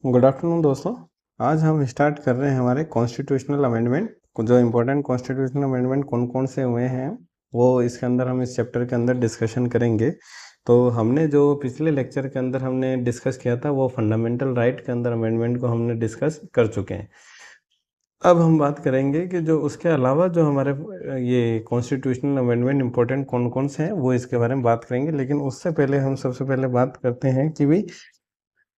Good afternoon दोस्तों। आज हम स्टार्ट कर रहे हैं हमारे कॉन्स्टिट्यूशनल अमेंडमेंट। जो इम्पोर्टेंट कॉन्स्टिट्यूशनल अमेंडमेंट कौन कौन से हुए हैं वो इसके अंदर हम इस चैप्टर के अंदर डिस्कशन करेंगे। तो हमने जो पिछले लेक्चर के अंदर हमने डिस्कस किया था वो फंडामेंटल राइट के अंदर अमेंडमेंट को हमने डिस्कस कर चुके हैं। अब हम बात करेंगे कि जो उसके अलावा जो हमारे ये कॉन्स्टिट्यूशनल अमेंडमेंट इम्पोर्टेंट कौन कौन से हैं वो इसके बारे में बात करेंगे। लेकिन उससे पहले हम सबसे पहले बात करते हैं कि भाई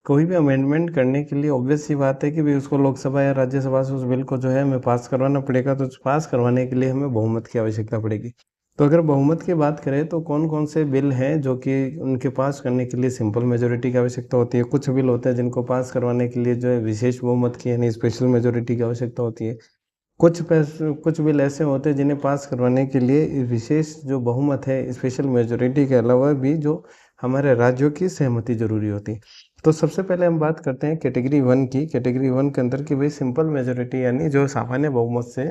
कोई भी अमेंडमेंट करने के लिए ऑब्वियस सी बात है कि भाई उसको लोकसभा या राज्यसभा से उस बिल को जो है हमें पास करवाना पड़ेगा। तो पास करवाने के लिए हमें बहुमत की आवश्यकता पड़ेगी। तो अगर बहुमत की बात करें तो कौन कौन से बिल हैं जो कि उनके पास करने के लिए सिंपल मेजोरिटी की आवश्यकता होती है। कुछ बिल होते हैं जिनको पास करवाने के लिए जो है विशेष बहुमत की यानी स्पेशल मेजोरिटी की आवश्यकता होती है। कुछ बिल ऐसे होते हैं जिन्हें पास करवाने के लिए विशेष जो बहुमत है स्पेशल मेजोरिटी के अलावा भी जो हमारे राज्यों की सहमति जरूरी होती है। तो सबसे पहले हम बात करते हैं कैटेगरी 1 की। कैटेगरी 1 के अंदर की भाई सिंपल मेजोरिटी यानी जो सामान्य बहुमत से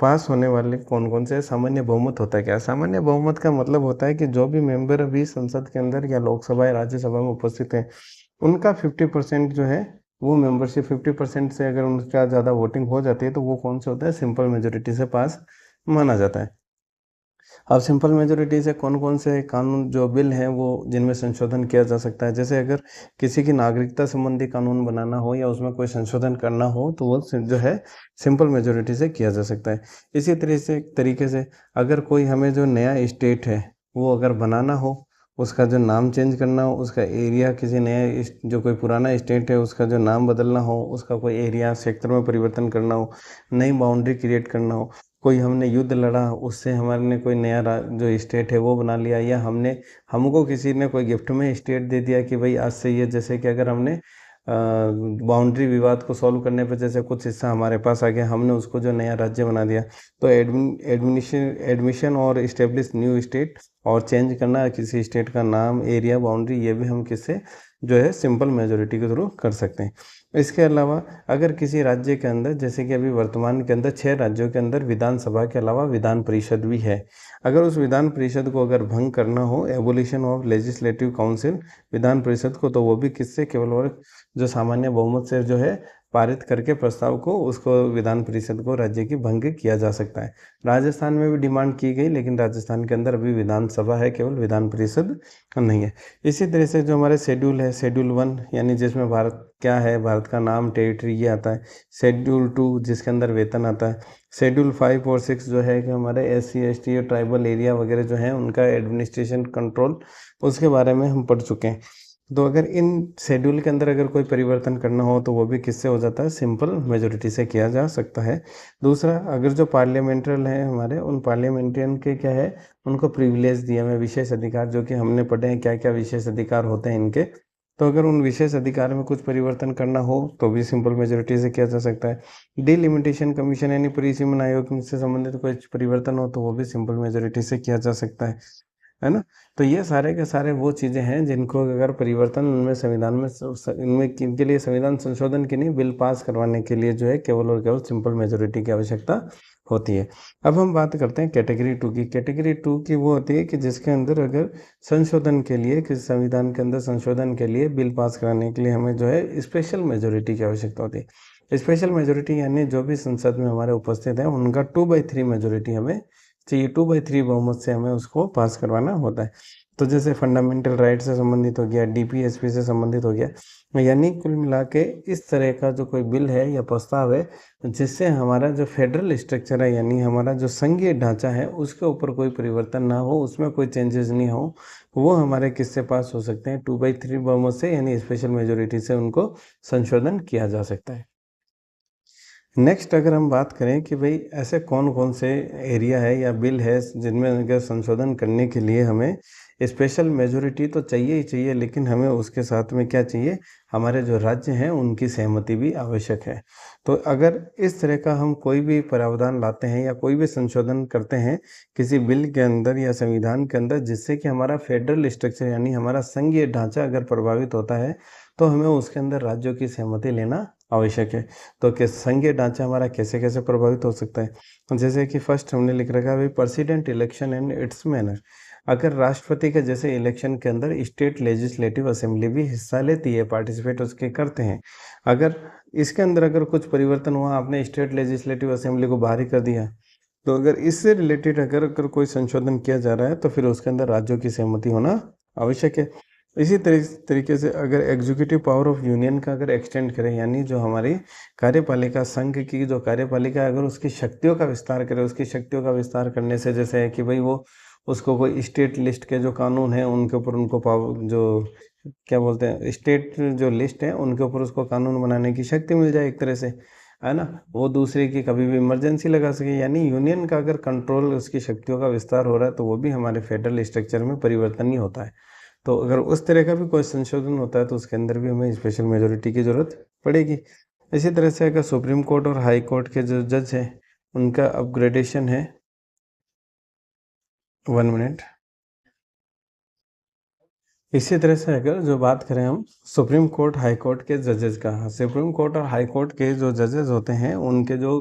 पास होने वाले कौन कौन से सामान्य बहुमत होता है। क्या सामान्य बहुमत का मतलब होता है कि जो भी मेंबर अभी संसद के अंदर या लोकसभा या राज्यसभा में उपस्थित हैं उनका 50% जो है वो मेंबरशिप 50% से अगर उनका ज़्यादा वोटिंग हो जाती है तो वो कौन सा होता है सिंपल मेजोरिटी से पास माना जाता है। अब सिंपल मेजोरिटी से कौन कौन से कानून जो बिल हैं वो जिनमें संशोधन किया जा सकता है। जैसे अगर किसी की नागरिकता संबंधी कानून बनाना हो या उसमें कोई संशोधन करना हो तो वो जो है सिंपल मेजोरिटी से किया जा सकता है। इसी तरीके से अगर कोई हमें जो नया स्टेट है वो अगर बनाना हो, उसका जो नाम चेंज करना हो, उसका एरिया किसी नया जो कोई पुराना स्टेट है उसका जो नाम बदलना हो, उसका कोई एरिया सेक्टर में परिवर्तन करना हो, नई बाउंड्री क्रिएट करना हो, कोई हमने युद्ध लड़ा उससे हमारे ने कोई नया जो स्टेट है वो बना लिया, या हमको किसी ने कोई गिफ्ट में स्टेट दे दिया कि भाई आज से ये, जैसे कि अगर हमने बाउंड्री विवाद को सॉल्व करने पर जैसे कुछ हिस्सा हमारे पास आ गया, हमने उसको जो नया राज्य बना दिया। तो एडमिशन और इस्टेब्लिश न्यू स्टेट और चेंज करना किसी स्टेट का नाम, एरिया, बाउंड्री, ये भी हम किससे जो है सिंपल मेजोरिटी के थ्रू कर सकते हैं। इसके अलावा अगर किसी राज्य के अंदर, जैसे कि अभी वर्तमान के अंदर 6 राज्यों के अंदर विधानसभा के अलावा विधान परिषद भी है, अगर उस विधान परिषद को अगर भंग करना हो, abolition of legislative council Vidhan Parishad को, तो वो भी किससे, केवल और जो सामान्य बहुमत से जो है पारित करके प्रस्ताव को उसको विधान परिषद को राज्य की भंग किया जा सकता है। राजस्थान में भी डिमांड की गई लेकिन राजस्थान के अंदर अभी विधानसभा है, केवल विधान परिषद नहीं है। इसी तरह से जो हमारे शेड्यूल है, शेड्यूल 1 यानी जिसमें भारत क्या है, भारत का नाम, टेरिटरी ये आता है। शेड्यूल 2 जिसके अंदर वेतन आता है। शेड्यूल 5 और 6 जो है कि हमारे SC ST और ट्राइबल एरिया वगैरह जो है उनका एडमिनिस्ट्रेशन कंट्रोल, उसके बारे में हम पढ़ चुके हैं। तो अगर इन शेड्यूल के अंदर अगर कोई परिवर्तन करना हो तो वो भी किससे हो जाता है, सिंपल मेजोरिटी से किया जा सकता है। दूसरा, अगर जो पार्लियामेंट्रियल हैं हमारे, उन पार्लियामेंट्रियन के क्या है, उनको प्रिविलेज दिया हुआ विशेष अधिकार, जो कि हमने पढ़े हैं क्या क्या विशेष अधिकार होते हैं इनके। तो अगर उन विशेष अधिकार में कुछ परिवर्तन करना हो तो भी सिंपल मेजोरिटी से किया जा सकता है। डिलिमिटेशन कमीशन यानी परिसीमन आयोग से संबंधित कोई परिवर्तन हो तो वो भी सिंपल मेजोरिटी से किया जा सकता है ना। तो ये सारे के सारे वो चीज़ें हैं जिनको अगर परिवर्तन उनमें संविधान में इनमें इनके लिए संविधान संशोधन के नहीं, बिल पास करवाने के लिए जो है केवल और केवल सिंपल मेजोरिटी की आवश्यकता होती है। अब हम बात करते हैं कैटेगरी 2 की। कैटेगरी 2 की वो होती है कि जिसके अंदर अगर संशोधन के लिए, किसी संविधान के अंदर संशोधन के लिए बिल पास कराने के लिए हमें जो है स्पेशल मेजोरिटी की आवश्यकता होती है। स्पेशल मेजोरिटी यानी जो भी संसद में हमारे उपस्थित हैं उनका 2/3 मेजोरिटी हमें चाहिए। 2/3 बहुमत से हमें उसको पास करवाना होता है। तो जैसे फंडामेंटल राइट से संबंधित हो गया, DPSP से संबंधित हो गया, यानी कुल मिला के इस तरह का जो कोई बिल है या प्रस्ताव है जिससे हमारा जो फेडरल स्ट्रक्चर है यानी हमारा जो संघीय ढांचा है उसके ऊपर कोई परिवर्तन ना हो, उसमें कोई चेंजेस नहीं हो, वो हमारे किससे पास हो सकते हैं, 2/3 बहुमत से यानी स्पेशल मेजोरिटी से उनको संशोधन किया जा सकता है। नेक्स्ट अगर हम बात करें कि भाई ऐसे कौन कौन से एरिया है या बिल है जिनमें अगर संशोधन करने के लिए हमें स्पेशल मेजोरिटी तो चाहिए ही चाहिए, लेकिन हमें उसके साथ में क्या चाहिए, हमारे जो राज्य हैं उनकी सहमति भी आवश्यक है। तो अगर इस तरह का हम कोई भी प्रावधान लाते हैं या कोई भी संशोधन करते हैं किसी बिल के अंदर या संविधान के अंदर जिससे कि हमारा फेडरल स्ट्रक्चर यानी हमारा संघीय ढांचा अगर प्रभावित होता है तो हमें उसके अंदर राज्यों की सहमति लेना आवश्यक है। तो संघीय ढांचा हमारा कैसे कैसे प्रभावित हो सकता है, जैसे कि फर्स्ट हमने लिख रखा है भाई president election and it's manner. अगर राष्ट्रपति के जैसे इलेक्शन के अंदर स्टेट लेजिस्लेटिव असेंबली भी हिस्सा लेती है, पार्टिसिपेट उसके करते हैं। अगर इसके अंदर अगर कुछ परिवर्तन हुआ, आपने स्टेट लेजिस्लेटिव असेंबली को बाहर ही कर दिया, तो अगर इससे रिलेटेड अगर कोई संशोधन किया जा रहा है तो फिर उसके अंदर राज्यों की सहमति होना आवश्यक है। इसी तरीके से अगर एग्जीक्यूटिव पावर ऑफ यूनियन का अगर एक्सटेंड करें, यानी जो हमारी कार्यपालिका संघ की जो कार्यपालिका है, अगर उसकी शक्तियों का विस्तार करे, उसकी शक्तियों का विस्तार करने से जैसे है कि भाई वो उसको कोई स्टेट लिस्ट के जो कानून हैं उनके ऊपर उनको पावर, जो क्या बोलते हैं स्टेट जो लिस्ट है उनके ऊपर उसको कानून बनाने की शक्ति मिल जाए एक तरह से, है ना। वो दूसरे की कभी भी इमरजेंसी लगा सके, यानी यूनियन का अगर कंट्रोल, उसकी शक्तियों का विस्तार हो रहा है तो वो भी हमारे फेडरल स्ट्रक्चर में परिवर्तन ही होता है। तो अगर उस तरह का भी कोई संशोधन होता है तो उसके अंदर भी हमें स्पेशल मेजोरिटी की ज़रूरत पड़ेगी। इसी तरह से अगर सुप्रीम कोर्ट और हाई कोर्ट के जो जज हैं उनका अपग्रेडेशन है, 1 मिनट। इसी तरह से अगर जो बात करें हम सुप्रीम कोर्ट हाई कोर्ट के जजेस का, सुप्रीम कोर्ट और हाई कोर्ट के जो जजेस होते हैं उनके जो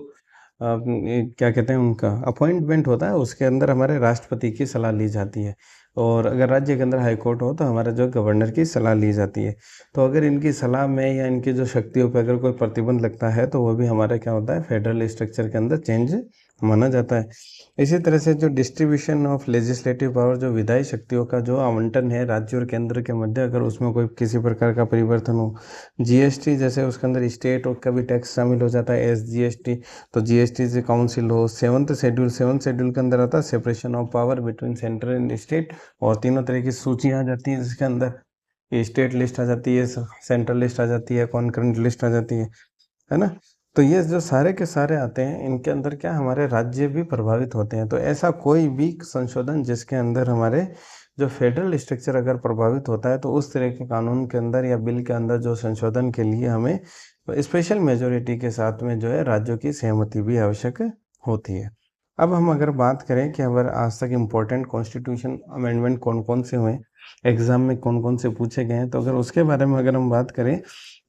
क्या कहते हैं उनका अपॉइंटमेंट होता है, उसके अंदर हमारे राष्ट्रपति की सलाह ली जाती है। और अगर राज्य के अंदर हाई कोर्ट हो तो हमारा जो गवर्नर की सलाह ली जाती है। तो अगर इनकी सलाह में या इनकी जो शक्तियों पर अगर कोई प्रतिबंध लगता है तो वो भी हमारा क्या होता है, फेडरल स्ट्रक्चर के अंदर चेंज माना जाता है। इसी तरह से जो डिस्ट्रीब्यूशन ऑफ लेजिस्लेटिव पावर, जो विधायी शक्तियों का जो आवंटन है राज्य और केंद्र के मध्य, अगर उसमें कोई किसी प्रकार का परिवर्तन हो, जीएसटी जैसे उसके अंदर स्टेट का भी टैक्स शामिल हो जाता है, एसजीएसटी, तो जीएसटी से काउंसिल हो। सेवंथ शेड्यूल के अंदर आता है separation of power between central and state, और तीनों तरह की सूचियाँ आ जाती है जिसके अंदर स्टेट लिस्ट आ जाती है, सेंट्रल लिस्ट आ जाती है, कॉन्करेंट लिस्ट आ जाती है ना। तो ये जो सारे के सारे आते हैं इनके अंदर क्या हमारे राज्य भी प्रभावित होते हैं। तो ऐसा कोई भी संशोधन जिसके अंदर हमारे जो फेडरल स्ट्रक्चर अगर प्रभावित होता है तो उस तरह के कानून के अंदर या बिल के अंदर जो संशोधन के लिए हमें स्पेशल मेजोरिटी के साथ में जो है राज्यों की सहमति भी आवश्यक होती है। अब हम अगर बात करें कि अगर आज तक इम्पोर्टेंट कॉन्स्टिट्यूशन अमेंडमेंट कौन कौन से हुए, एग्जाम में कौन कौन से पूछे गए हैं, तो अगर उसके बारे में अगर हम बात करें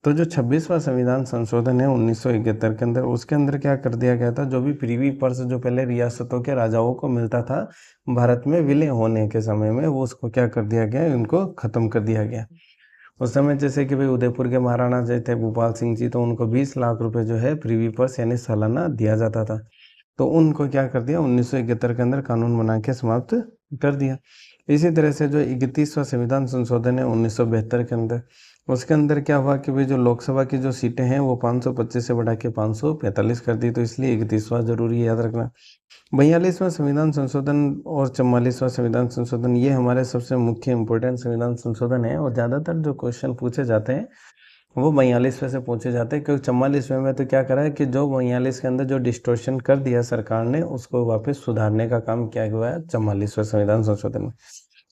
तो जो 26वां संविधान संशोधन है 1971 के अंदर, उसके अंदर क्या कर दिया गया था, जो भी प्रीवी पर्स जो पहले रियासतों के राजाओं को मिलता था भारत में विलय होने के समय में, वो उसको क्या कर दिया गया, इनको खत्म कर दिया गया। उस समय जैसे कि भाई उदयपुर के महाराणा जो थे भूपाल सिंह जी, तो उनको 20 लाख रुपए जो है प्रीवी पर्स यानी सालाना दिया जाता था। तो उनको क्या कर दिया 1971 के अंदर कानून बना के समाप्त कर दिया। इसी तरह से जो 31वां संविधान संशोधन है 1972 के अंदर, उसके अंदर क्या हुआ कि भाई जो लोकसभा की जो सीटें हैं वो 525 से बढ़ा के 545 कर दी, तो इसलिए 31वां जरूरी है याद रखना। 42वां संविधान संशोधन और 44वां संविधान संशोधन, ये हमारे सबसे मुख्य इंपॉर्टेंट संविधान संशोधन है, और ज़्यादातर जो क्वेश्चन पूछे जाते हैं वो 42वें से पूछे जाते हैं, क्योंकि 44वें में तो क्या करा है कि जो 42 के अंदर जो डिस्टोर्शन कर दिया सरकार ने उसको वापस सुधारने का काम किया हुआ है 44वें संविधान संशोधन में।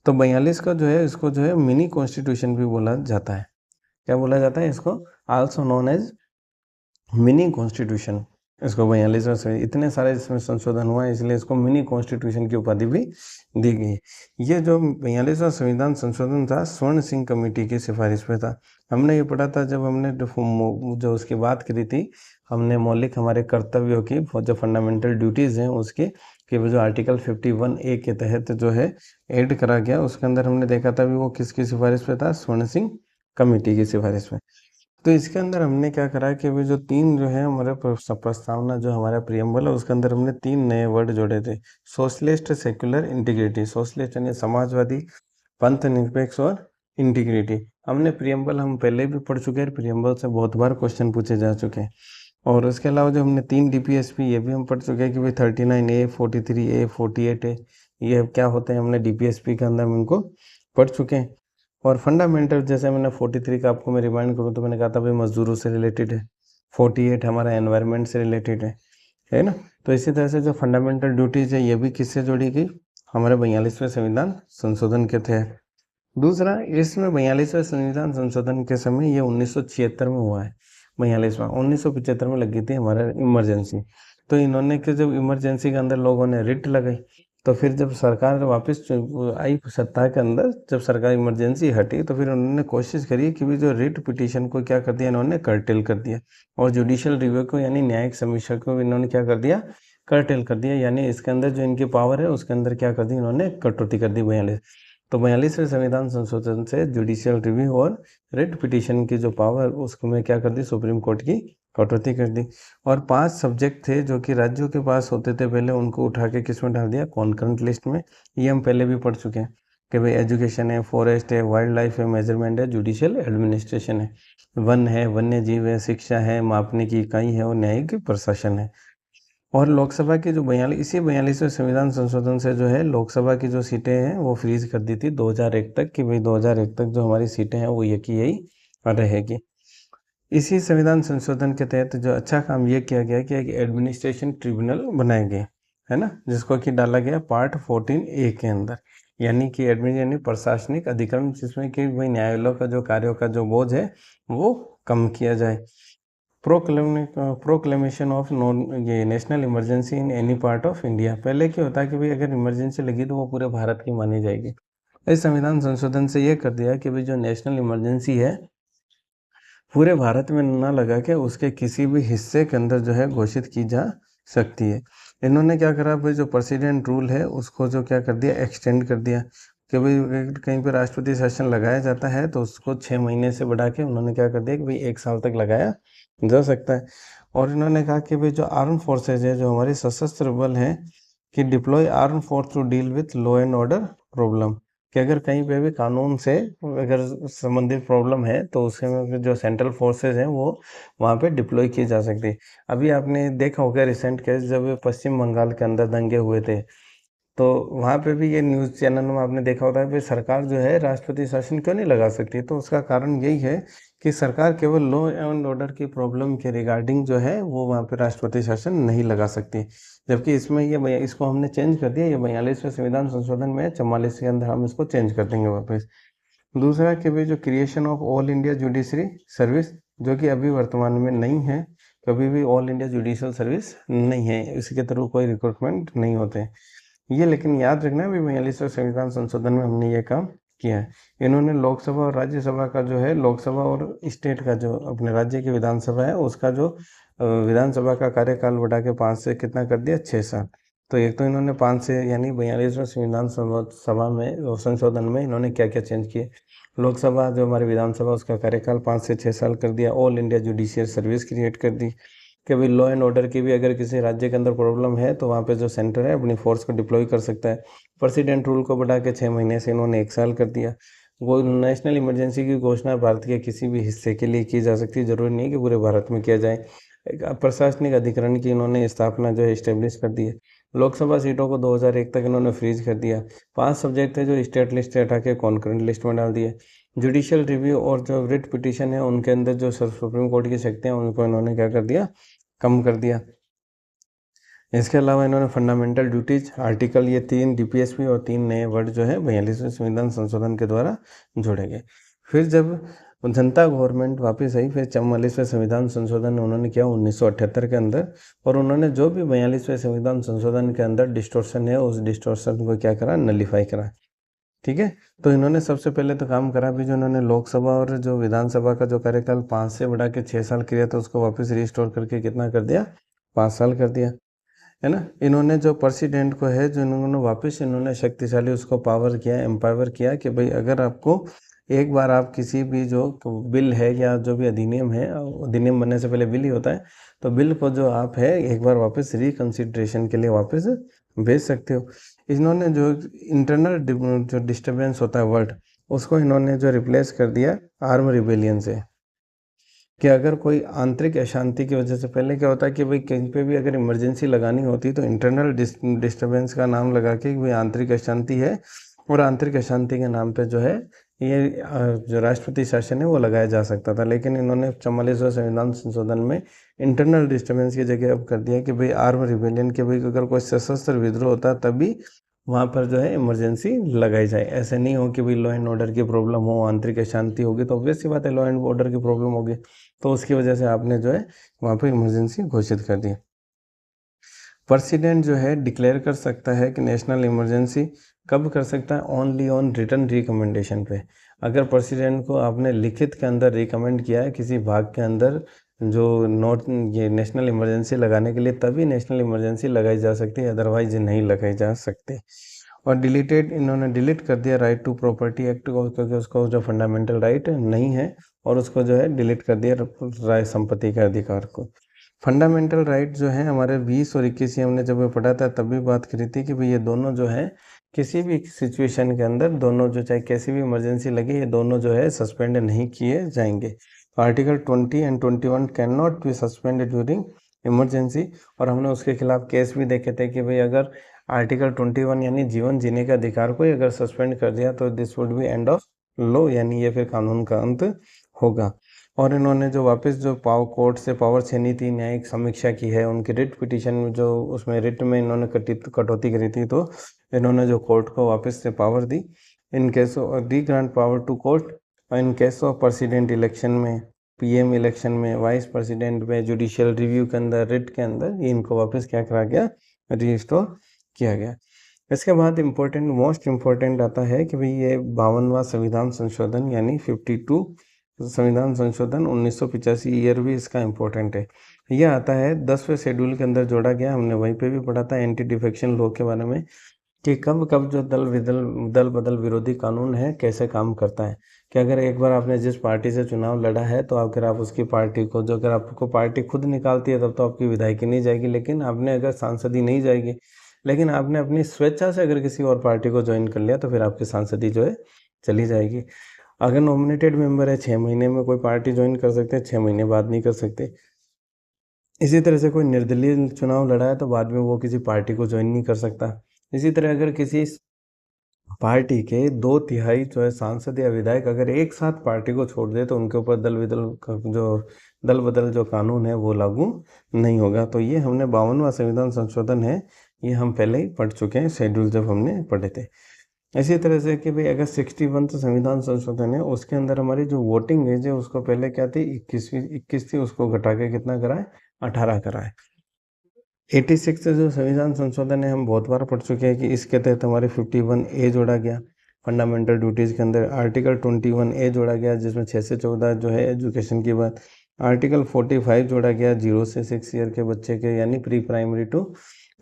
तो 42 का जो है इसको जो है मिनी कॉन्स्टिट्यूशन भी बोला जाता है। क्या बोला जाता है इसको, also known as mini constitution. इसको 42वां से इतने सारे इसमें संशोधन हुआ है इसलिए इसको मिनी कॉन्स्टिट्यूशन की उपाधि भी दी गई। ये जो 42वां संविधान संशोधन था स्वर्ण सिंह कमेटी की सिफारिश पे था। हमने ये पढ़ा था जब हमने जो उसकी बात करी थी, हमने मौलिक हमारे कर्तव्यों की जो फंडामेंटल ड्यूटीज़ हैं उसकी, कि वो जो आर्टिकल 51A के तहत जो है ऐड करा गया, उसके अंदर हमने देखा था भी वो किसकी सिफारिश पे था, स्वर्ण सिंह कमेटी की सिफारिश पे। तो इसके अंदर हमने क्या करा कि अभी जो 3 जो है हमारे प्रस्तावना जो हमारा प्रियम्बल है उसके अंदर हमने 3 नए वर्ड जोड़े थे, सोशलिस्ट, सेक्युलर, इंटीग्रिटी। सोशलिस्ट यानी समाजवादी, पंथ निरपेक्ष और इंटीग्रिटी। हमने प्रियम्बल हम पहले भी पढ़ चुके हैं, प्रियम्बल से बहुत बार क्वेश्चन पूछे जा चुके हैं। और उसके अलावा जो हमने 3 DPSP ये भी हम पढ़ चुके हैं कि भाई 39A, 43A, 48A ये क्या होते हैं, हमने DPSP के अंदर हम इनको पढ़ चुके हैं। और फंडामेंटल जैसे मैंने 43 का आपको मैं रिमाइंड करूँ तो मैंने कहा था भाई मजदूरों से रिलेटेड है, 48 हमारा एनवायरनमेंट से रिलेटेड है ना। तो इसी तरह से जो फंडामेंटल ड्यूटीज है ये भी किससे जोड़ी गई, हमारे 42वें संविधान संशोधन के तहत। दूसरा, इसमें 42वें संविधान संशोधन के समय ये 1976 में हुआ है 42वां, 1975 में लगी थी हमारा इमरजेंसी। तो इन्होंने के जब इमरजेंसी के अंदर लोगों ने रिट लगाई, तो फिर जब सरकार वापस आई सत्ता के अंदर, जब सरकार इमरजेंसी हटी तो फिर उन्होंने कोशिश करी कि भी जो रिट पिटीशन को क्या कर दिया इन्होंने कर्टेल कर दिया, और जुडिशियल रिव्यू को यानी न्यायिक समीक्षा को इन्होंने क्या कर दिया, कर्टेल कर दिया, यानी इसके अंदर जो इनकी पावर है उसके अंदर क्या कर दी इन्होंने, कटौती कर दी 42। तो 42वें संविधान संशोधन से जुडिशियल रिव्यू और रिट पिटीशन की जो पावर उसमें क्या कर दी, सुप्रीम कोर्ट की कटौती कर दी। और 5 सब्जेक्ट थे जो कि राज्यों के पास होते थे पहले, उनको उठा के किस में डाल दिया, कॉन्करेंट लिस्ट में। ये हम पहले भी पढ़ चुके हैं कि भाई एजुकेशन है, फॉरेस्ट है, वाइल्ड लाइफ है, मेजरमेंट है, जुडिशियल एडमिनिस्ट्रेशन है, वन है, वन्य जीव है, शिक्षा है, मापने की इकाई है और न्यायिक प्रशासन है। और लोकसभा की जो 42वें संविधान संशोधन से जो है लोकसभा की जो सीटें हैं वो फ्रीज कर दी थी 2001 तक, कि भाई 2001 तक जो हमारी सीटें हैं वो यही रहेगी। इसी संविधान संशोधन के तहत जो अच्छा काम ये किया गया कि एक एडमिनिस्ट्रेशन ट्रिब्यूनल बनाए गए, है ना, जिसको कि डाला गया पार्ट 14A के अंदर, यानी कि यानी प्रशासनिक अधिकरण, जिसमें कि भाई न्यायालयों का जो कार्यों का जो बोझ है वो कम किया जाए। प्रोक्लेमेशन ऑफ ये national emergency in any part of India. पहले क्या होता है कि भाई अगर इमरजेंसी लगी तो वो पूरे भारत की मानी जाएगी। इस संविधान संशोधन से ये कर दिया कि भाई जो नेशनल इमरजेंसी है पूरे भारत में ना लगा के उसके किसी भी हिस्से के अंदर जो है घोषित की जा सकती है। इन्होंने क्या करा भाई, जो प्रेसिडेंट रूल है उसको जो क्या कर दिया, एक्सटेंड कर दिया कि भाई अगर कहीं पर राष्ट्रपति शासन लगाया जाता है तो उसको 6 महीने से बढ़ा के उन्होंने क्या कर दिया कि भाई 1 साल तक लगाया जा सकता है। और इन्होंने कहा कि भाई जो आर्म फोर्सेज है, जो हमारे सशस्त्र बल हैं, कि deploy arm force to deal with law and order problem, कि अगर कहीं पे भी कानून से अगर संबंधित प्रॉब्लम है तो उसके में जो सेंट्रल फोर्सेज हैं वो वहाँ पे डिप्लॉय की जा सकती है। अभी आपने देखा होगा रिसेंट केस, जब पश्चिम बंगाल के अंदर दंगे हुए थे तो वहाँ पे भी ये न्यूज़ चैनल में आपने देखा होता है कि सरकार जो है राष्ट्रपति शासन क्यों नहीं लगा सकती। तो उसका कारण यही है कि सरकार केवल लॉ एंड ऑर्डर की प्रॉब्लम के रिगार्डिंग जो है वो वहाँ पे राष्ट्रपति शासन नहीं लगा सकती। जबकि इसमें ये इसको हमने चेंज कर दिया, ये 42वें संविधान संशोधन में 44 के अंदर हम इसको चेंज कर देंगे वापस। दूसरा कि भाई जो creation of all India judiciary service, जो कि अभी वर्तमान में नहीं है, कभी भी ऑल इंडिया जुडिशल सर्विस नहीं है, इसके थ्रू कोई रिक्रूटमेंट नहीं होते ये। लेकिन याद रखना भी 42वें संविधान संशोधन में हमने ये काम किया है। इन्होंने लोकसभा और राज्यसभा का जो है, लोकसभा और स्टेट का जो अपने राज्य की विधानसभा है उसका जो विधानसभा का कार्यकाल बढ़ा के 5 से कितना कर दिया, 6 साल। तो एक तो इन्होंने 5 से यानी 42वें संविधान सभा में संशोधन में इन्होंने क्या क्या चेंज किए। लोकसभा जो हमारी विधानसभा उसका कार्यकाल 5 से 6 साल कर दिया। All India judicial service create कर दी कि भाई लॉ एंड ऑर्डर की भी अगर किसी राज्य के अंदर प्रॉब्लम है तो वहाँ पे जो सेंटर है अपनी फोर्स को डिप्लॉय कर सकता है। प्रेसिडेंट रूल को बढ़ा के 6 महीने से इन्होंने 1 साल कर दिया। वो नेशनल इमरजेंसी की घोषणा भारत के किसी भी हिस्से के लिए की जा सकती है, जरूरी नहीं कि पूरे भारत में किया जाए। एक प्रशासनिक अधिकरण की इन्होंने स्थापना जो है इस्टेब्लिश कर दी है। लोकसभा सीटों को 2001 तक इन्होंने फ्रीज कर दिया। 5 सब्जेक्ट थे जो स्टेट लिस्ट से हटा के कॉन्करेंट लिस्ट में डाल दिए। जुडिशियल रिव्यू और जो रिट पिटीशन है उनके अंदर जो सुप्रीम कोर्ट की शक्तियाँ उनको इन्होंने क्या कर दिया, कम कर दिया। इसके अलावा इन्होंने फंडामेंटल ड्यूटीज आर्टिकल, ये 3 DPSP और 3 नए वर्ड जो है 42वें संविधान संशोधन के द्वारा जोड़े गए। फिर जब जनता गवर्नमेंट वापस आई, फिर 44वें संविधान संशोधन उन्होंने किया 1978 के अंदर, और उन्होंने जो भी 42वें संविधान संशोधन के अंदर डिस्टोर्शन है उस डिस्टोर्शन को क्या करा, नलीफाई करा। ठीक है, तो इन्होंने सबसे पहले तो काम करा भी, जो इन्होंने लोकसभा और जो विधानसभा का जो कार्यकाल 5 से बढ़ा के 6 साल किया था उसको वापस रिस्टोर करके कितना कर दिया, 5 साल कर दिया, है ना। इन्होंने जो प्रेसिडेंट को है जो इन्होंने वापस इन्होंने शक्तिशाली उसको पावर किया, एम्पावर किया कि भाई अगर आपको एक बार आप किसी भी जो बिल है या जो भी अधिनियम है, अधिनियम बनने से पहले बिल ही होता है, तो बिल को जो आप है एक बार वापस रिकंसिडरेशन के लिए वापस भेज सकते हो। इन्होंने जो इंटरनल जो डिस्टर्बेंस होता है वर्ड, उसको इन्होंने जो रिप्लेस कर दिया आर्म रिबेलियन से, कि अगर कोई आंतरिक अशांति की वजह से, पहले क्या होता है कि भाई कहीं पे भी अगर इमरजेंसी लगानी होती तो इंटरनल डिस्टर्बेंस का नाम लगा के भाई आंतरिक अशांति है, और आंतरिक अशांति के नाम पे जो है ये जो राष्ट्रपति शासन है वो लगाया जा सकता था। लेकिन इन्होंने 44वें संविधान संशोधन में इंटरनल डिस्टर्बेंस की जगह अब कर दिया कि भाई आर्म रिबेलियन के भाई अगर कोई सशस्त्र विद्रोह होता है तभी वहाँ पर जो है इमरजेंसी लगाई जाए। ऐसे नहीं हो कि भाई लॉ एंड ऑर्डर की प्रॉब्लम हो, आंतरिक अशांति होगी तो ऑब्वियस सी बात है लॉ एंड ऑर्डर की प्रॉब्लम होगी, तो उसकी वजह से आपने जो है वहाँ पर इमरजेंसी घोषित कर दी। प्रेसिडेंट जो है डिक्लेयर कर सकता है कि नेशनल इमरजेंसी कब कर सकता है, ओनली ऑन रिटर्न रिकमेंडेशन पे। अगर प्रेसिडेंट को आपने लिखित के अंदर रिकमेंड किया है किसी भाग के अंदर जो नॉट ये नेशनल इमरजेंसी लगाने के लिए, तभी नेशनल इमरजेंसी लगाई जा सकती है, अदरवाइज नहीं लगाई जा सकती। और डिलीटेड, इन्होंने डिलीट कर दिया राइट टू प्रॉपर्टी एक्ट को, क्योंकि उसको जो फंडामेंटल राइट नहीं है, और उसको जो है डिलीट कर दिया राय संपत्ति के अधिकार को। फंडामेंटल राइट जो है हमारे 20 और 21 हमने जब पढ़ा था तब भी बात करी थी कि भाई ये दोनों जो है किसी भी सिचुएशन के अंदर दोनों जो चाहे कैसी भी इमरजेंसी लगे, ये दोनों जो है सस्पेंड नहीं किए जाएंगे। Article 20 and 21 can not be suspended during emergency. और हमने उसके खिलाफ केस भी देखे थे कि भाई अगर आर्टिकल 21 यानी जीवन जीने का अधिकार को अगर सस्पेंड कर दिया तो this would be end of law, यानी ये फिर कानून का अंत होगा। और इन्होंने जो वापस जो कोर्ट से पावर छीनी थी, न्यायिक समीक्षा की है, उनकी रिट पिटीशन में जो उसमें रिट में इन्होंने कटौती करी थी, तो इन्होंने जो कोर्ट को वापस से पावर दी in case the grant power to court in case of president election में, पीएम इलेक्शन में, वाइस प्रेसिडेंट में, जुडिशियल रिव्यू के अंदर, रिट के अंदर इनको वापस क्या करा गया, रिस्टोर किया गया। इसके बाद इम्पोर्टेंट, मोस्ट इम्पोर्टेंट आता है कि भाई ये 52वां संविधान संशोधन यानी 52 संविधान संशोधन 1985 ईयर भी इसका इम्पोर्टेंट है। यह आता है 10वें शेड्यूल के अंदर जोड़ा गया, हमने वहीं पे भी पढ़ा था एंटी डिफेक्शन लॉ के बारे में, कि कब कब जो दल बदल विरोधी कानून है कैसे काम करता है। कि अगर एक बार आपने जिस पार्टी से चुनाव लड़ा है तो अगर आप उसकी पार्टी को, जो अगर आपको पार्टी खुद निकालती है तब तो आपकी विधायकी नहीं जाएगी, लेकिन आपने अगर सांसदी नहीं जाएगी, लेकिन आपने अपनी स्वेच्छा से अगर किसी और पार्टी को ज्वाइन कर लिया तो फिर आपकी सांसदी जो है चली जाएगी। अगर नॉमिनेटेड मेंबर है 6 महीने में कोई पार्टी ज्वाइन कर सकते हैं, 6 महीने बाद नहीं कर सकते। इसी तरह से कोई निर्दलीय चुनाव लड़ा है तो बाद में वो किसी पार्टी को ज्वाइन नहीं कर सकता। इसी तरह अगर किसी पार्टी के 2/3 जो है सांसद या विधायक अगर एक साथ पार्टी को छोड़ दे तो उनके ऊपर दल बदल जो कानून है वो लागू नहीं होगा। तो ये हमने 52वां संविधान संशोधन है, ये हम पहले ही पढ़ चुके हैं शेड्यूल जब हमने पढ़े थे। इसी तरह से कि भाई अगर 61 संविधान संशोधन है, उसके अंदर हमारी जो वोटिंग एज है उसको पहले क्या थी, 21 थी, उसको घटा के कितना कराए, 18 कराए। 86 जो संविधान संशोधन है हम बहुत बार पढ़ चुके हैं कि इसके तहत हमारे 51A जोड़ा गया फंडामेंटल ड्यूटीज़ के अंदर। आर्टिकल 21A जोड़ा गया जिसमें 6 से 14 जो है एजुकेशन की बात। आर्टिकल 45 जोड़ा गया 0 से 6 ईयर के बच्चे के, यानी प्री प्राइमरी टू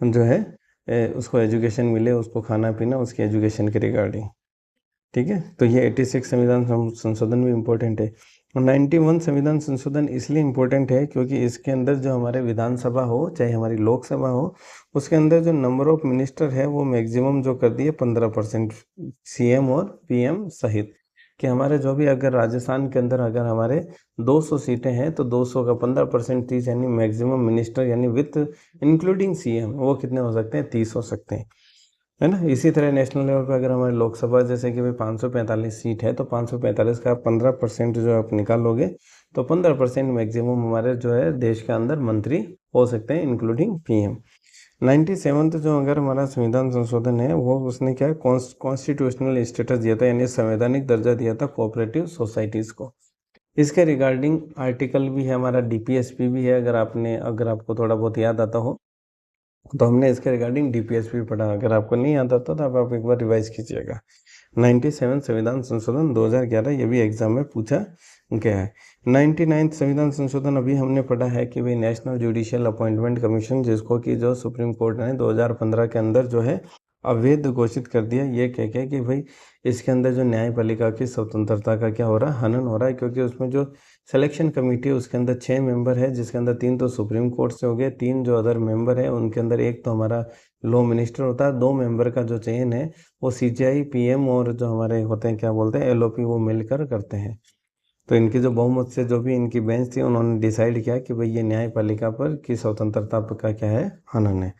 जो है उसको एजुकेशन मिले, उसको खाना पीना, उसकी एजुकेशन के रिगार्डिंग। ठीक है, तो ये 86 संविधान संशोधन भी इम्पोर्टेंट है। 91 संविधान संशोधन इसलिए इम्पोर्टेंट है क्योंकि इसके अंदर जो हमारे विधानसभा हो चाहे हमारी लोकसभा हो, उसके अंदर जो नंबर ऑफ मिनिस्टर है वो मैक्सिमम जो कर दिए 15%, सीएम और पीएम सहित। कि हमारे जो भी अगर राजस्थान के अंदर अगर हमारे 200 सीटें हैं तो 200 का 15% 30, यानी मैक्सिमम मिनिस्टर यानी विथ इंक्लूडिंग सीएम वो कितने हो सकते हैं, 30 हो सकते हैं, है ना। इसी तरह नेशनल लेवल पे अगर हमारी लोकसभा जैसे कि भाई 545 सीट है तो 545 का 15% जो आप निकालोगे तो 15% मैक्सिमम हमारे जो है देश के अंदर मंत्री हो सकते हैं इंक्लूडिंग पीएम। 97 जो अगर हमारा संविधान संशोधन है वो उसने क्या कॉन्स्टिट्यूशनल स्टेटस दिया था, यानी संवैधानिक दर्जा दिया था कोऑपरेटिव सोसाइटीज़ को। इसके रिगार्डिंग आर्टिकल भी है हमारा, डीपीएसपी भी है, अगर आपको थोड़ा बहुत याद आता हो तो हमने इसके रिगार्डिंग डीपीएसपी पढ़ा। अगर आपको नहीं आता था तो आप एक बार रिवाइज कीजिएगा। 97 संविधान संशोधन 2011, ये भी एग्जाम में पूछा गया है। 99 संविधान संशोधन अभी हमने पढ़ा है कि भाई नेशनल जुडिशियल अपॉइंटमेंट कमीशन, जिसको कि जो सुप्रीम कोर्ट ने 2015 के अंदर जो है अवैध घोषित कर दिया, ये कह के कि भाई इसके अंदर जो न्यायपालिका की स्वतंत्रता का क्या हो रहा है, हनन हो रहा है। क्योंकि उसमें जो सिलेक्शन कमेटी है उसके अंदर 6 मेंबर है, जिसके अंदर 3 तो सुप्रीम कोर्ट से हो गए, 3 जो अदर मेंबर है उनके अंदर एक तो हमारा लॉ मिनिस्टर होता है, 2 मेंबर का जो चयन है वो सीजीआई, पीएम और जो हमारे होते हैं क्या बोलते हैं एलओपी, वो मिलकर करते हैं। तो इनकी जो बहुमत से जो भी इनकी बेंच थी उन्होंने डिसाइड किया कि भाई ये न्यायपालिका पर की स्वतंत्रता का क्या है, हनन है।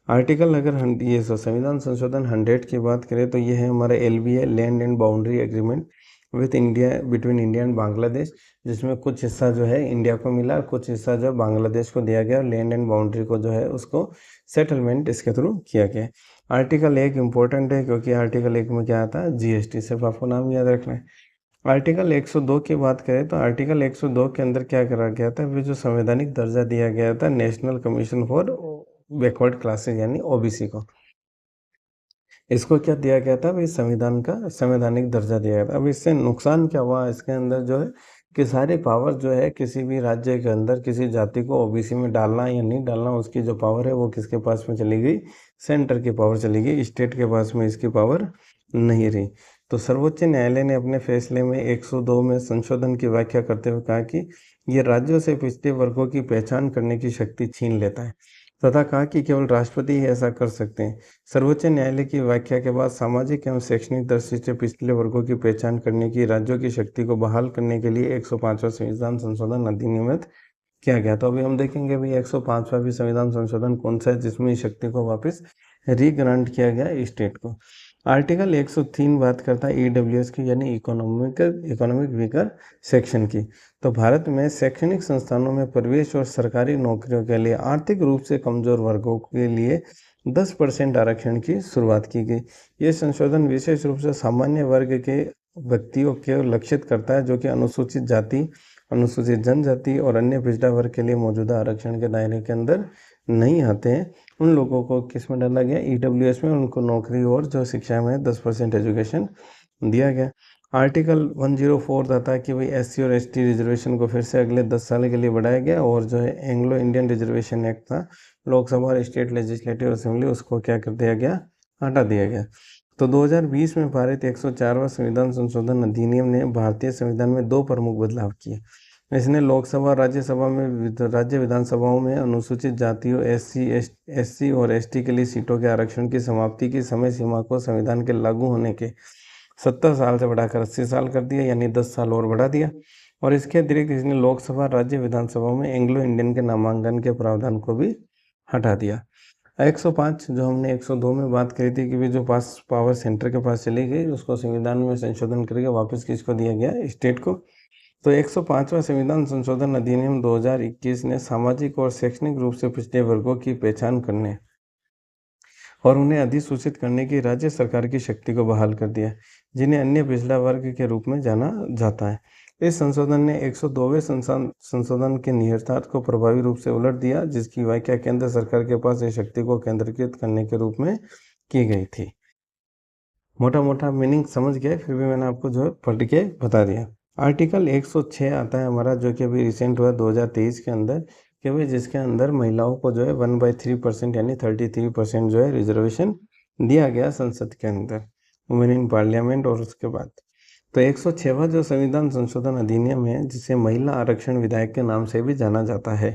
आर्टिकल अगर ये संविधान संशोधन 100 की बात करें तो ये है हमारा LBA, land and boundary agreement with India, between India and Bangladesh, जिसमें कुछ हिस्सा जो है इंडिया को मिला, कुछ हिस्सा जो बांग्लादेश को दिया गया, लैंड एंड बाउंड्री को जो है उसको सेटलमेंट इसके थ्रू किया गया। आर्टिकल 1 इम्पोर्टेंट है क्योंकि आर्टिकल 1 में क्या आता है, जीएसटी, सिर्फ आपको नाम याद रखना है। आर्टिकल 102 की बात करें तो आर्टिकल 102 के अंदर क्या करा गया था, वो जो संवैधानिक दर्जा दिया गया था national commission for backward classes यानी ओबीसी को। इसको क्या दिया गया था भाई, संविधान का संवैधानिक दर्जा दिया गया था। अब इससे नुकसान क्या हुआ, इसके अंदर जो है कि सारी पावर जो है किसी भी राज्य के अंदर किसी जाति को ओबीसी में डालना या नहीं डालना, उसकी जो पावर है वो किसके पास में चली गई, सेंटर की पावर चली गई, स्टेट के पास में इसकी पावर नहीं रही। तो सर्वोच्च न्यायालय ने अपने फैसले में 102 में संशोधन की व्याख्या करते हुए कहा कि ये राज्यों से पिछड़े वर्गों की पहचान करने की शक्ति छीन लेता है, तथा कहा कि केवल राष्ट्रपति ही ऐसा कर सकते हैं। सर्वोच्च न्यायालय की व्याख्या के बाद सामाजिक एवं शैक्षणिक दृष्टि से पिछले वर्गों की पहचान करने की राज्यों की शक्ति को बहाल करने के लिए 105वां संविधान संशोधन अधिनियमित किया गया। तो अभी हम देखेंगे भाई 105वां भी संविधान संशोधन कौन सा है जिसमें इस शक्ति को वापस रीग्रांट किया गया स्टेट को। आर्टिकल 103 बात करता है ईडब्ल्यूएस की, यानी इकोनॉमिक वीकर सेक्शन की। तो भारत में शैक्षणिक संस्थानों में प्रवेश और सरकारी नौकरियों के लिए आर्थिक रूप से कमजोर वर्गों के लिए 10% आरक्षण की शुरुआत की गई। ये संशोधन विशेष रूप से सामान्य वर्ग के व्यक्तियों को लक्षित करता है जो कि अनुसूचित जाति, अनुसूचित जनजाति और अन्य पिछड़ा वर्ग के लिए मौजूदा आरक्षण के दायरे के अंदर नहीं आते हैं। उन लोगों को किस में डाला गया, ईडब्ल्यूएस में, उनको नौकरी और जो शिक्षा में 10% एजुकेशन दिया गया। आर्टिकल 104 बताता है कि भाई एससी और एसटी रिजर्वेशन को फिर से अगले 10 साल के लिए बढ़ाया गया, और जो है एंग्लो इंडियन रिजर्वेशन एक्ट था, लोकसभा और स्टेट लेजिस्लेटिव असेंबली, उसको क्या कर दिया गया, हटा दिया गया। तो 2020 में पारित 104वां संविधान संशोधन अधिनियम ने भारतीय संविधान में 2 प्रमुख बदलाव किए। इसने लोकसभा और राज्यसभा में राज्य विधानसभाओं में अनुसूचित जातियों एससी और एसटी के लिए सीटों के आरक्षण की समाप्ति की समय सीमा को संविधान के लागू होने के 70 साल से बढ़ाकर 80 साल कर दिया, यानी 10 साल और बढ़ा दिया। और इसके अतिरिक्त इसने लोकसभा राज्य विधानसभाओं में एंग्लो इंडियन के नामांकन के प्रावधान को भी हटा दिया। 105 जो हमने 102 में बात करी थी कि भी जो पास पावर सेंटर के पास चली गई, उसको संविधान में संशोधन करके वापस किसको दिया गया, स्टेट को। तो 105वां संविधान संशोधन अधिनियम 2021 ने सामाजिक और शैक्षणिक रूप से पिछड़े वर्गों की पहचान करने और उन्हें अधिसूचित करने की राज्य सरकार की शक्ति को बहाल कर दिया, जिन्हें अन्य पिछड़ा वर्ग के रूप में जाना जाता है। इस संशोधन ने 102वें संशोधन के निहितार्थ को प्रभावी रूप से उलट दिया, जिसकी व्याख्या केंद्र सरकार के पास इस शक्ति को केंद्रीकृत करने के रूप में की गई थी। मोटा मोटा मीनिंग समझ गए, फिर भी मैंने आपको जो है पढ़ के बता दिया। आर्टिकल 106 आता है हमारा, जो कि अभी रिसेंट हुआ 2023 के अंदर, कि भाई जिसके अंदर महिलाओं को जो है 1/3% यानी 33% जो है रिजर्वेशन दिया गया संसद के अंदर, वुमेन इन पार्लियामेंट। और उसके बाद तो 106वां जो संविधान संशोधन अधिनियम है, जिसे महिला आरक्षण विधेयक के नाम से भी जाना जाता है,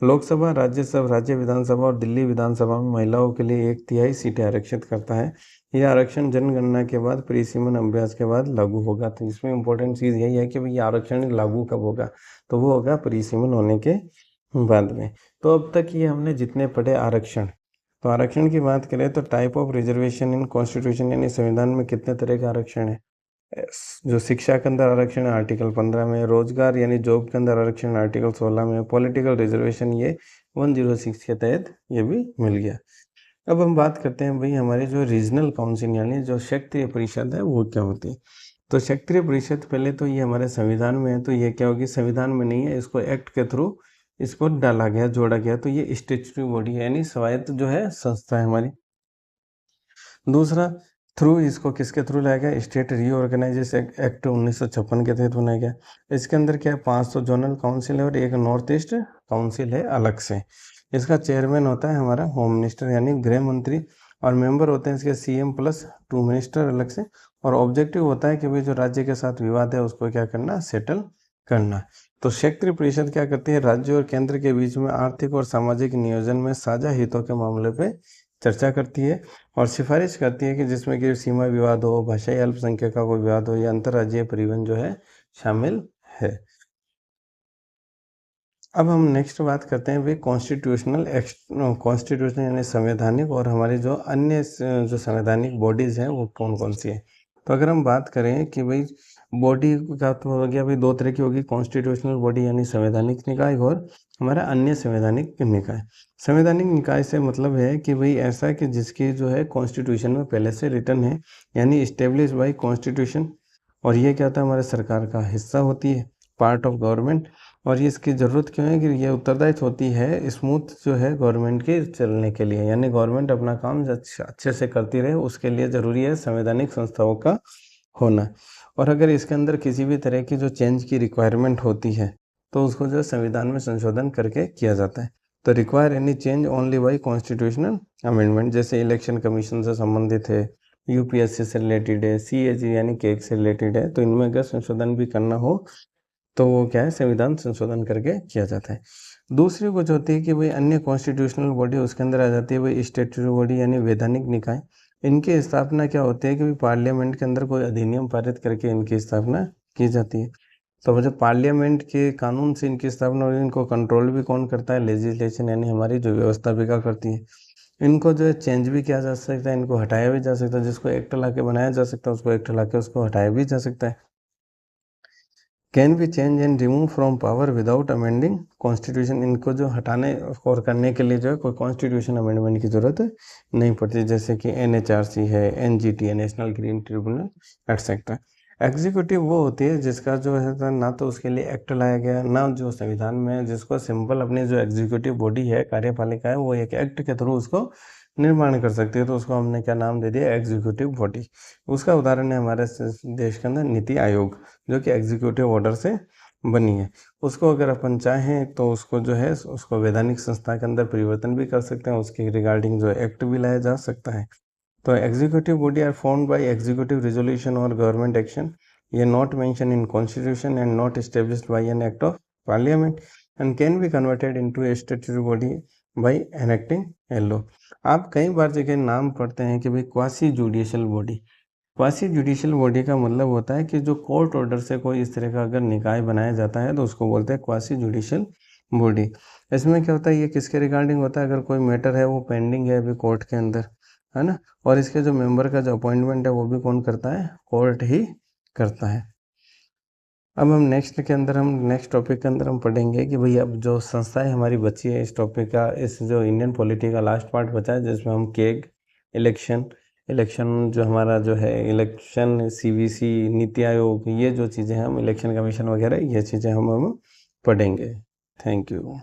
लोकसभा, राज्यसभा, राज्य विधानसभा और दिल्ली विधानसभा में महिलाओं के लिए 1/3 सीटें आरक्षित करता है। यह आरक्षण जनगणना के बाद परिसीमन अभ्यास के बाद लागू होगा। तो इसमें इंपॉर्टेंट चीज़ यही है कि भाई आरक्षण लागू कब होगा, तो वो होगा परिसीमन होने के बाद में। तो अब तक ये हमने जितने पढ़े आरक्षण, तो आरक्षण की बात करें तो type of reservation in constitution, यानी संविधान में कितने तरह का आरक्षण है। जो शिक्षा के अंदर आरक्षण है आर्टिकल 15 में, रोजगार यानी जॉब के अंदर आरक्षण आर्टिकल 16 में, पॉलिटिकल रिजर्वेशन ये 106 के तहत ये भी मिल गया। अब हम बात करते हैं भाई हमारे जो रीजनल काउंसिल यानी जो क्षेत्रीय परिषद है वो क्या होती है। तो क्षेत्रीय परिषद पहले तो ये हमारे संविधान में है, तो ये क्या होगी, संविधान में नहीं है, इसको एक्ट के थ्रू इसको डाला गया, जोड़ा गया। तो ये स्टैट्यूटरी बॉडी है, यानी स्वायत्त जो है संस्था है हमारी। दूसरा, थ्रू इसको किसके थ्रू लाया गया, स्टेट रीऑर्गेनाइजेशन एक्ट 1956 के तहत बनाया गया। इसके अंदर क्या है, 500 जोनल काउंसिल है और एक नॉर्थ ईस्ट काउंसिल है अलग से। इसका चेयरमैन होता है हमारा होम मिनिस्टर यानी गृह मंत्री, और मेंबर होते हैं इसके सीएम प्लस 2 मिनिस्टर अलग से। और ऑब्जेक्टिव होता है कि भाई जो राज्य के साथ विवाद है उसको क्या करना, सेटल करना। तो क्षेत्रीय परिषद क्या करती है, राज्य और केंद्र के बीच में आर्थिक और सामाजिक नियोजन में साझा हितों के मामले पे चर्चा करती है और सिफारिश करती है कि जिसमें कि सीमा विवाद हो, भाषाई अल्पसंख्यक का कोई विवाद हो या अंतर्राज्यीय परिवहन जो है शामिल है। अब हम नेक्स्ट बात करते हैं भाई कॉन्स्टिट्यूशनल यानी संवैधानिक, और हमारे जो अन्य जो संवैधानिक बॉडीज हैं वो कौन कौन सी है। तो अगर हम बात करें कि भाई बॉडी का तो हो गया भाई 2 तरह की होगी, कॉन्स्टिट्यूशनल बॉडी यानी संवैधानिक निकाय और हमारा अन्य संवैधानिक निकाय। संवैधानिक निकाय से मतलब है कि भाई ऐसा कि जिसकी जो है कॉन्स्टिट्यूशन में पहले से रिटर्न है, यानी इस्टेब्लिश बाई कॉन्स्टिट्यूशन, और ये क्या होता है, हमारे सरकार का हिस्सा होती है, पार्ट ऑफ गवर्नमेंट। और ये इसकी ज़रूरत क्यों है कि ये उत्तरदायित्व होती है स्मूथ जो है गवर्नमेंट के चलने के लिए, यानी गवर्नमेंट अपना काम अच्छे से करती रहे उसके लिए ज़रूरी है संवैधानिक संस्थाओं का होना। और अगर इसके अंदर किसी भी तरह की जो चेंज की रिक्वायरमेंट होती है तो उसको जो संविधान में संशोधन करके किया जाता है। तो require any change only by constitutional amendment, जैसे इलेक्शन कमीशन से संबंधित है, यूपीएससी से रिलेटेड है, सीएजी यानी केक से रिलेटेड है, तो इनमें अगर संशोधन भी करना हो तो वो क्या है संविधान संशोधन करके किया जाता है। दूसरी कुछ होती है कि भाई अन्य कॉन्स्टिट्यूशनल बॉडी उसके अंदर आ जाती है भाई स्टैट्यूटरी बॉडी यानी वैधानिक निकाय। इनकी स्थापना क्या होती है कि भाई पार्लियामेंट के अंदर कोई अधिनियम पारित करके इनकी स्थापना की जाती है। तो जब पार्लियामेंट के कानून से इनकी स्थापना हो, इनको कंट्रोल भी कौन करता है, लेजिस्लेशन यानी हमारी जो व्यवस्थापिका करती है। इनको जो है चेंज भी किया जा सकता है, इनको हटाया भी जा सकता है, जिसको एक्ट ला के बनाया जा सकता है उसको एक्ट ला के उसको हटाया भी जा सकता है। Can be change and remove from power without amending constitution, इनको जो हटाने और करने के लिए जो है कोई कॉन्स्टिट्यूशन अमेंडमेंट की जरूरत नहीं पड़ती, जैसे कि एनएचआरसी है, एनजीटी है, national green tribunal etcetera. Executive वो होती है जिसका जो है ना तो उसके लिए एक्ट लाया गया ना जो संविधान में, जिसको सिंपल अपनी जो एग्जीक्यूटिव बॉडी है कार्यपालिका है वो एक एक्ट के थ्रू उसको निर्माण कर सकती है, तो उसको हमने क्या नाम दे दिया एग्जीक्यूटिव बॉडी। उसका उदाहरण है हमारे देश के अंदर नीति आयोग, जो कि एग्जीक्यूटिव ऑर्डर से बनी है। उसको अगर अपन चाहें तो उसको जो है उसको वैधानिक संस्था के अंदर परिवर्तन भी कर सकते हैं, उसके रिगार्डिंग जो एक्ट भी लाया जा सकता है। तो executive body are formed by executive resolution और गवर्नमेंट एक्शन, ये not mention in constitution and not established by an act of parliament and can be converted into a statutory body by enacting a law. आप कई बार जगह नाम पढ़ते हैं कि भाई quasi judicial body. Quasi judicial body का मतलब होता है कि जो कोर्ट ऑर्डर से कोई इस तरह का अगर निकाय बनाया जाता है तो उसको बोलते हैं क्वासी जुडिशियल बॉडी। इसमें क्या होता है, ये किसके रिगार्डिंग होता है, अगर कोई मैटर है वो पेंडिंग है अभी कोर्ट के अंदर, है ना, और इसके जो मेंबर का जो अपॉइंटमेंट है वो भी कौन करता है, कोर्ट ही करता है। अब हम नेक्स्ट टॉपिक के अंदर हम पढ़ेंगे कि भाई अब जो संस्थाएं हमारी बची है इस टॉपिक का, इस जो इंडियन पॉलिटी का लास्ट पार्ट बचा है जिसमें हम केग, इलेक्शन जो हमारा जो है इलेक्शन, सीवीसी, नीति आयोग, ये जो चीज़ें हैं हम इलेक्शन कमीशन वगैरह ये चीज़ें हम पढ़ेंगे। Thank you.